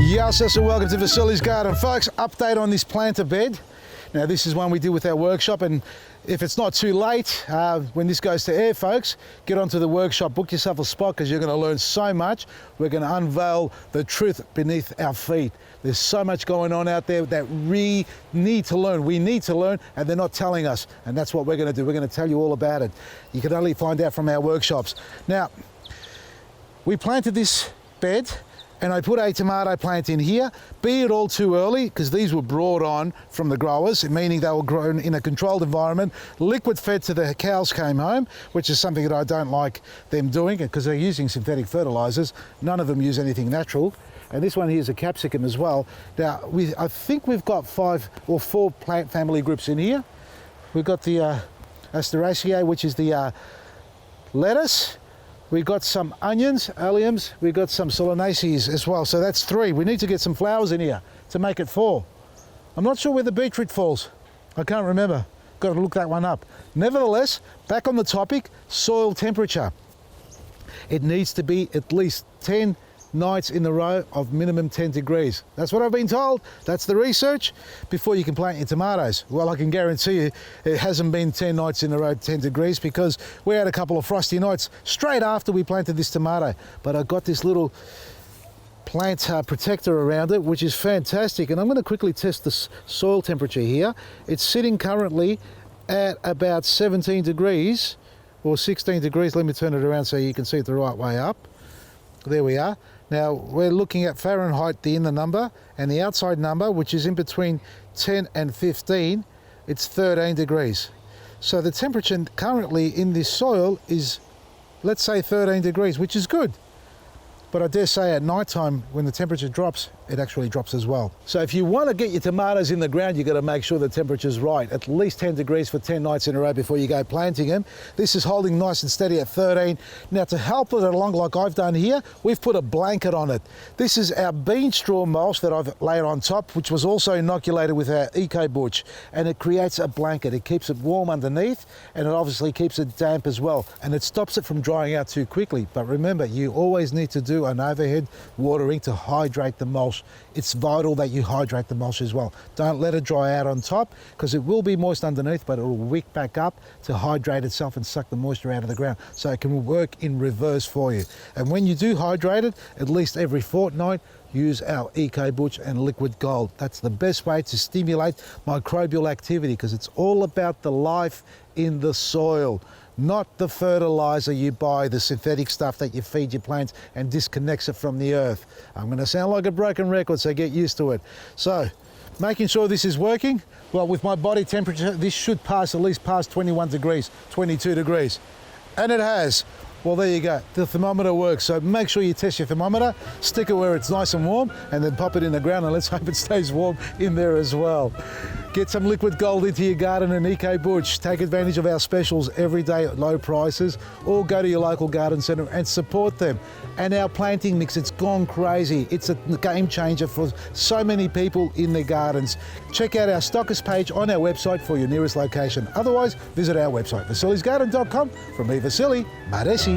Yes, and welcome to Vasily's Garden. Folks, update on this planter bed. Now this is one we did with our workshop, and if it's not too late, when this goes to air, folks, get onto the workshop, book yourself a spot because you're going to learn so much. We're going to unveil the truth beneath our feet. There's so much going on out there that we need to learn. We need to learn, and they're not telling us, and that's what we're going to do. We're going to tell you all about it. You can only find out from our workshops. Now, we planted this bed, and I put a tomato plant in here, be it all too early, because these were brought on from the growers, meaning they were grown in a controlled environment, liquid fed to the cows came home, which is something that I don't like them doing, because they're using synthetic fertilizers. None of them use anything natural. And this one here is a capsicum as well. Now, I think we've got 5 or 4 plant family groups in here. We've got the Asteraceae, which is the lettuce. We've got some onions, alliums, we've got some solanaceae as well. So that's 3. We need to get some flowers in here to make it 4. I'm not sure where the beetroot falls. I can't remember. Got to look that one up. Nevertheless, back on the topic, soil temperature. It needs to be at least 10 nights in a row of minimum 10 degrees. That's what I've been told. That's the research before you can plant your tomatoes. Well, I can guarantee you it hasn't been 10 nights in a row 10 degrees, because we had a couple of frosty nights straight after we planted this tomato. But I got this little plant protector around it, which is fantastic. And I'm going to quickly test the soil temperature here. It's sitting currently at about 17 degrees or 16 degrees. Let me turn it around so you can see it the right way up. There we are. Now we're looking at Fahrenheit, the inner number, and the outside number, which is in between 10 and 15, it's 13 degrees. So the temperature currently in this soil is, let's say, 13 degrees, which is good. But I dare say at night time, when the temperature drops, it actually drops as well. So if you want to get your tomatoes in the ground, you've got to make sure the temperature's right. At least 10 degrees for 10 nights in a row before you go planting them. This is holding nice and steady at 13. Now to help it along like I've done here, we've put a blanket on it. This is our bean straw mulch that I've laid on top, which was also inoculated with our EcoButch. And it creates a blanket. It keeps it warm underneath, and it obviously keeps it damp as well. And it stops it from drying out too quickly. But remember, you always need to do an overhead watering to hydrate the mulch. It's vital that you hydrate the mulch as well. Don't let it dry out on top, because it will be moist underneath, but it will wick back up to hydrate itself and suck the moisture out of the ground, so it can work in reverse for you. And when you do hydrate it, at least every fortnight, use our EcoButch and Liquid Gold. That's the best way to stimulate microbial activity, because it's all about the life in the soil, not the fertilizer you buy, the synthetic stuff that you feed your plants and disconnects it from the earth. I'm going to sound like a broken record, so get used to it. So, making sure this is working. Well, with my body temperature, this should pass at least past 21 degrees, 22 degrees. And it has. Well, there you go. The thermometer works. So make sure you test your thermometer, stick it where it's nice and warm, and then pop it in the ground, and let's hope it stays warm in there as well. Get some Liquid Gold into your garden and EcoButch. Take advantage of our specials every day at low prices, or go to your local garden centre and support them. And our planting mix, it's gone crazy. It's a game changer for so many people in their gardens. Check out our stockist page on our website for your nearest location. Otherwise, visit our website, vasilysgarden.com. From me, Vasily, Maresi.